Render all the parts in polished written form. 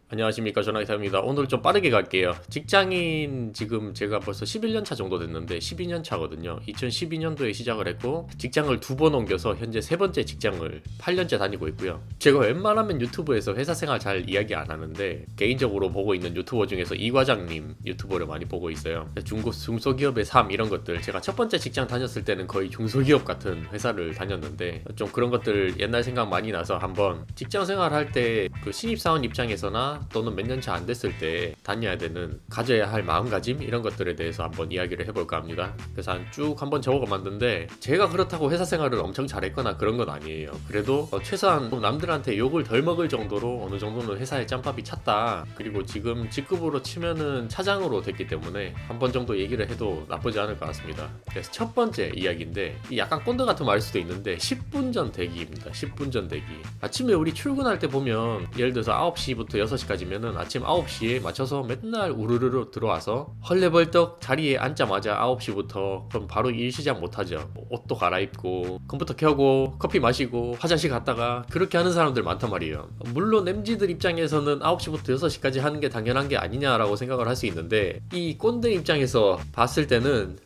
안녕하십니까, 전화기사입니다. 오늘 좀 빠르게 갈게요. 직장인 지금 제가 벌써 11년 차 정도 됐는데 12년 차거든요. 2012년도에 시작을 했고 직장을 2번 옮겨서 현재 3번째 직장을 8년째 다니고 있고요. 제가 웬만하면 유튜브에서 회사 생활 잘 이야기 안 하는데 개인적으로 보고 있는 유튜버 중에서 이 과장님 유튜버를 많이 보고 있어요. 중소기업의 삶 이런 것들, 제가 첫 번째 직장 다녔을 때는 거의 중소기업 같은 회사를 다녔는데 좀 그런 것들 옛날 생각 많이 나서 한번 직장 생활할 때 그 신입사원 입장에서나 또는 몇 년 차 안 됐을 때 다녀야 되는 가져야 할 마음가짐 이런 것들에 대해서 한번 이야기를 해볼까 합니다. 그래서 쭉 한번 적어가 만든데 제가 그렇다고 회사 생활을 엄청 잘했거나 그런 건 아니에요. 그래도 최소한 남들한테 욕을 덜 먹을 정도로 어느 정도는 회사에 짬밥이 찼다. 그리고 지금 직급으로 치면은 차장으로 됐기 때문에 한 번 정도 얘기를 해도 나쁘지 않을 것 같습니다. 그래서 첫 번째 이야기인데 약간 꼰대 같은 말일 수도 있는데 10분 전 대기입니다. 10분 전 대기. 아침에 우리 출근할 때 보면 예를 들어서 9시부터 6시까지면은 아침 9시에 맞춰서 맨날 우르르르 들어와서 헐레벌떡 자리에 앉자마자 9시부터 그럼 바로 일 시작 못하죠. 옷도 갈아입고 컴퓨터 켜고 커피 마시고 화장실 갔다가 그렇게 하는 사람들 많단 말이에요. 물론 MZ들 입장에서는 9시부터 6시까지 하는 게 당연한 게 아니냐라고 생각을 할 수 있는데 이 꼰대 입장에서 봤을 때는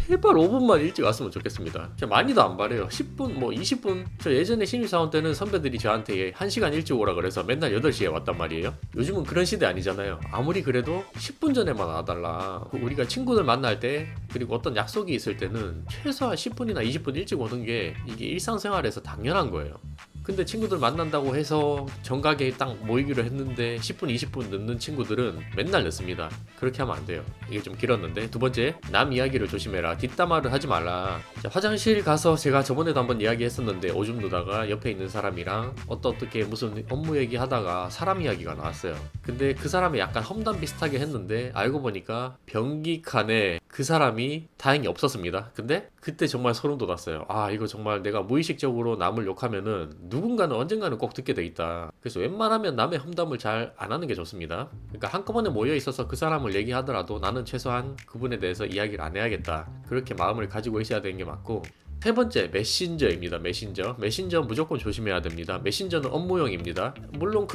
제발 5분만 일찍 왔으면 좋겠습니다. 많이도 안 바래요. 10분 뭐 20분. 저 예전에 신입사원 때는 선배들이 저한테 1시간 일찍 오라 그래서 맨날 8시에 왔단 말이에요. 요즘은 그런 시대 아니잖아요. 아무리 그래도 10분 전에만 와달라. 우리가 친구들 만날 때 그리고 어떤 약속이 있을 때는 최소한 10분이나 20분 일찍 오는 게 이게 일상생활에서 당연한 거예요. 근데 친구들 만난다고 해서 정각에 딱 모이기로 했는데 10분 20분 늦는 친구들은 맨날 늦습니다. 그렇게 하면 안 돼요. 이게 좀 길었는데. 두 번째, 남 이야기를 조심해라. 뒷담화를 하지 말라. 자, 화장실 가서 제가 저번에도 한번 이야기했었는데 오줌 누다가 옆에 있는 사람이랑 어떻게 무슨 업무 얘기하다가 사람 이야기가 나왔어요. 근데 그 사람이 약간 험담 비슷하게 했는데 알고 보니까 변기 칸에 그 사람이 다행히 없었습니다. 근데 그때 정말 소름 돋았어요. 아, 이거 정말 내가 무의식적으로 남을 욕하면은 누군가는 언젠가는 꼭 듣게 돼 있다. 그래서 웬만하면 남의 험담을 잘 안 하는 게 좋습니다. 그러니까 한꺼번에 모여 있어서 그 사람을 얘기하더라도 나는 최소한 그분에 대해서 이야기를 안 해야겠다. 그렇게 마음을 가지고 있어야 되는 게 맞고, 세 번째, 메신저입니다. 메신저 무조건 조심해야 됩니다. 메신저는 업무용입니다. 물론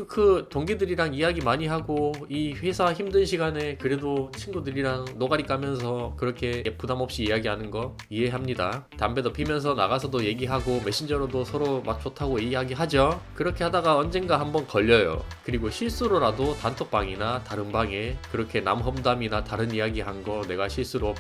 동기들이랑 이야기 많이 하고 이 회사 힘든 시간에 그래도 친구들이랑 노가리 까면서 그렇게 부담 없이 이야기하는 거 이해합니다. 담배도 피면서 나가서도 얘기하고 메신저로도 서로 막 좋다고 이야기하죠. 그렇게 하다가 언젠가 한번 걸려요. 그리고 실수로라도 단톡방이나 다른 방에 그렇게 남 험담이나 다른 이야기 한 거 내가 실수로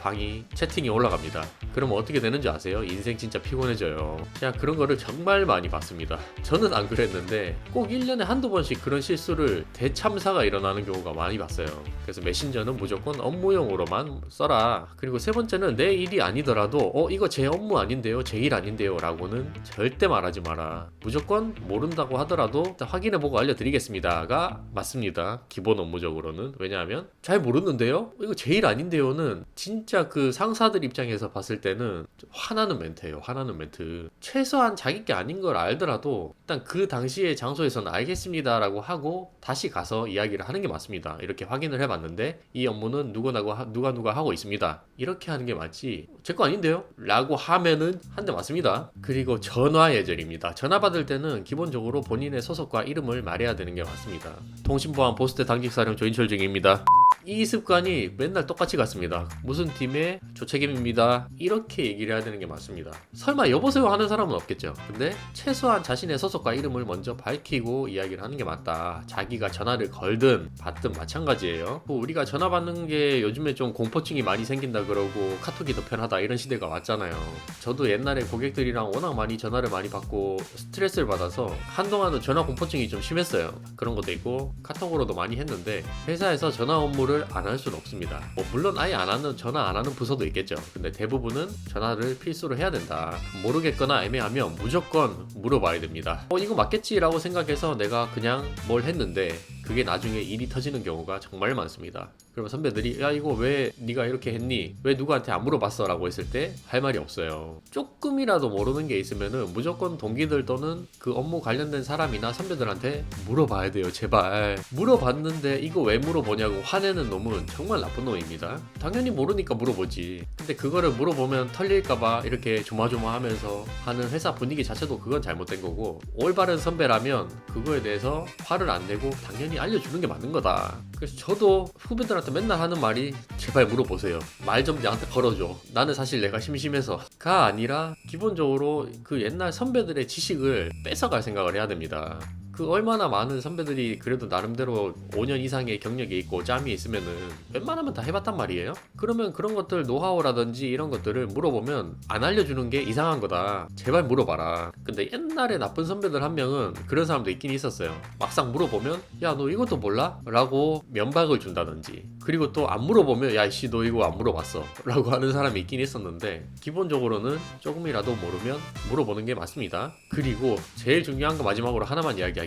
채팅이 올라갑니다. 그러면 어떻게 되는지 아세요? 인생 진짜 피곤해져요. 제가 그런 거를 정말 많이 봤습니다. 저는 안 그랬는데 꼭 1년에 한두 번씩 그런 실수를 대참사가 일어나는 경우가 많이 봤어요. 그래서 메신저는 무조건 업무용으로만 써라. 그리고 세 번째는 내 일이 아니더라도 이거 제 업무 아닌데요, 제 일 아닌데요 라고는 절대 말하지 마라. 무조건 모른다고 하더라도 일단 확인해보고 알려드리겠습니다가 맞습니다. 기본 업무적으로는. 왜냐하면 잘 모르는데요? 이거 제 일 아닌데요는 진짜 그 상사들 입장에서 봤을 때는 화나는 멘트예요. 화나는 멘트. 최소한 자기 게 아닌 걸 알더라도 일단 그 당시의 장소에서는 알겠습니다라고 하고 다시 가서 이야기를 하는 게 맞습니다. 이렇게 확인을 해봤는데 이 업무는 누가 하고 있습니다. 이렇게 하는 게 맞지 제 거 아닌데요? 라고 하면은 한 대 맞습니다. 그리고 전화 예절입니다. 전화 받을 때는 기본적으로 본인의 소속과 이름을 말해야 되는 게 맞습니다. 통신보안 보스대 당직사령 조인철 중입니다. 이 습관이 맨날 똑같이 같습니다. 무슨 팀의 조책임입니다. 이렇게 얘기를 해야 되는 게 맞습니다. 설마 여보세요 하는 사람은 없겠죠. 근데 최소한 자신의 소속과 이름을 먼저 밝히고 이야기를 하는 게 맞다. 자기가 전화를 걸든 받든 마찬가지예요. 우리가 전화 받는 게 요즘에 좀 공포증이 많이 생긴다 그러고 카톡이 더 편하다 이런 시대가 왔잖아요. 저도 옛날에 고객들이랑 워낙 많이 전화를 많이 받고 스트레스를 받아서 한동안은 전화 공포증이 좀 심했어요. 그런 것도 있고 카톡으로도 많이 했는데 회사에서 전화 업무를 안 할 수는 없습니다. 물론 아예 전화 안 하는 부서도 있겠죠. 근데 대부분은 전화를 필수로 해야 된다. 모르겠거나 애매하면 무조건 물어봐야 됩니다. 이거 맞겠지라고 생각해서 내가 그냥 뭘 했는데 그게 나중에 일이 터지는 경우가 정말 많습니다. 그러면 선배들이 야 이거 왜 네가 이렇게 했니? 왜 누구한테 안 물어봤어? 라고 했을 때 할 말이 없어요. 조금이라도 모르는 게 있으면은 무조건 동기들 또는 그 업무 관련된 사람이나 선배들한테 물어봐야 돼요. 제발. 물어봤는데 이거 왜 물어보냐고 화내는 놈은 정말 나쁜 놈입니다. 당연히 모르니까 물어보지. 근데 그거를 물어보면 털릴까봐 이렇게 조마조마하면서 하는 회사 분위기 자체도 그건 잘못된 거고, 올바른 선배라면 그거에 대해서 화를 안 내고 당연히 남이 알려주는 게 맞는 거다. 그래서 저도 후배들한테 맨날 하는 말이 제발 물어보세요. 말 좀 나한테 걸어줘. 나는 사실 내가 심심해서가 아니라 기본적으로 그 옛날 선배들의 지식을 뺏어갈 생각을 해야 됩니다. 그 얼마나 많은 선배들이 그래도 나름대로 5년 이상의 경력이 있고 짬이 있으면은 웬만하면 다 해봤단 말이에요. 그러면 그런 것들 노하우라든지 이런 것들을 물어보면 안 알려주는 게 이상한 거다. 제발 물어봐라. 근데 옛날에 나쁜 선배들 한 명은 그런 사람도 있긴 있었어요. 막상 물어보면 야 너 이것도 몰라? 라고 면박을 준다든지, 그리고 또 안 물어보면 야 씨 너 이거 안 물어봤어 라고 하는 사람이 있긴 있었는데, 기본적으로는 조금이라도 모르면 물어보는 게 맞습니다. 그리고 제일 중요한 거 마지막으로 하나만 이야기할게요.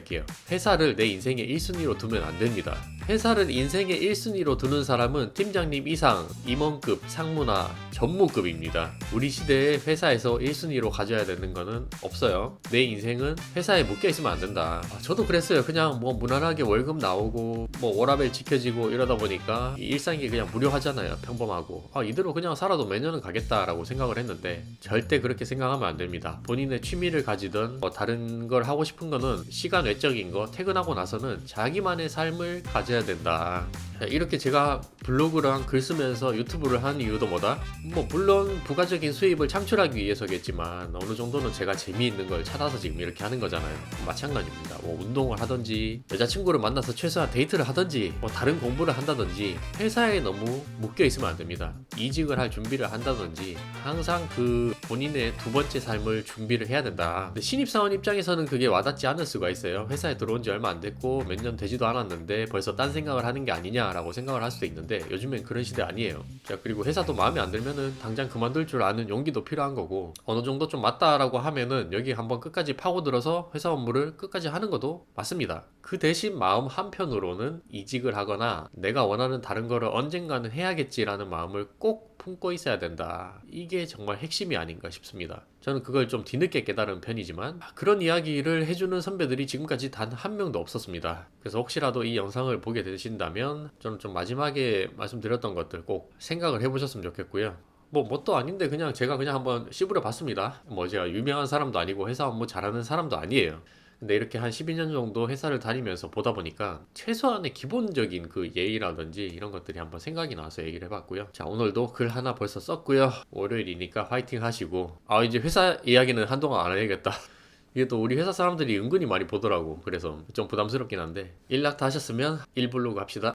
회사를 내 인생의 1순위로 두면 안 됩니다. 회사를 인생의 1순위로 두는 사람은 팀장님 이상, 임원급, 상무나 전무급입니다. 우리 시대에 회사에서 1순위로 가져야 되는 거는 없어요. 내 인생은 회사에 묶여 있으면 안 된다. 저도 그랬어요. 그냥 뭐 무난하게 월급 나오고 뭐 워라밸 지켜지고 이러다 보니까 이 일상이 그냥 무료하잖아요. 평범하고 이대로 그냥 살아도 몇 년은 가겠다라고 생각을 했는데, 절대 그렇게 생각하면 안 됩니다. 본인의 취미를 가지든 뭐 다른 걸 하고 싶은 거는 시간 외적인 거, 퇴근하고 나서는 자기만의 삶을 가져야 된다. 이렇게 제가 블로그랑 글 쓰면서 유튜브를 한 이유도 뭐다? 뭐 물론 부가적인 수입을 창출하기 위해서겠지만 어느 정도는 제가 재미있는 걸 찾아서 지금 이렇게 하는 거잖아요. 마찬가지입니다. 뭐 운동을 하든지 여자친구를 만나서 최소한 데이트를 하든지 뭐 다른 공부를 한다든지 회사에 너무 묶여 있으면 안 됩니다. 이직을 할 준비를 한다든지 항상 그 본인의 두 번째 삶을 준비를 해야 된다. 근데 신입사원 입장에서는 그게 와닿지 않을 수가 있어요. 회사에 들어온 지 얼마 안 됐고 몇 년 되지도 않았는데 벌써 딴 생각을 하는 게 아니냐라고 생각을 할 수도 있는데, 요즘엔 그런 시대 아니에요. 자, 그리고 회사도 마음에 안 들면은 당장 그만둘 줄 아는 용기도 필요한 거고, 어느 정도 좀 맞다라고 하면은 여기 한번 끝까지 파고들어서 회사 업무를 끝까지 하는 것도 맞습니다. 그 대신 마음 한편으로는 이직을 하거나 내가 원하는 다른 거를 언젠가는 해야겠지라는 마음을 꼭 품고 있어야 된다. 이게 정말 핵심이 아닌가 싶습니다. 저는 그걸 좀 뒤늦게 깨달은 편이지만 그런 이야기를 해주는 선배들이 지금까지 단 한 명도 없었습니다. 그래서 혹시라도 이 영상을 보게 되신다면 저는 좀 마지막에 말씀드렸던 것들 꼭 생각을 해보셨으면 좋겠고요. 뭐 뭣도 아닌데 그냥 제가 그냥 한번 씹으려 봤습니다. 뭐 제가 유명한 사람도 아니고 회사 업무 잘하는 사람도 아니에요. 근데 이렇게 한 12년 정도 회사를 다니면서 보다 보니까 최소한의 기본적인 그 예의라든지 이런 것들이 한번 생각이 나서 얘기를 해봤고요. 자, 오늘도 글 하나 벌써 썼고요. 월요일이니까 화이팅 하시고, 이제 회사 이야기는 한동안 안 해야겠다. 이게 또 우리 회사 사람들이 은근히 많이 보더라고. 그래서 좀 부담스럽긴 한데, 일락 다 하셨으면 1블로그 합시다.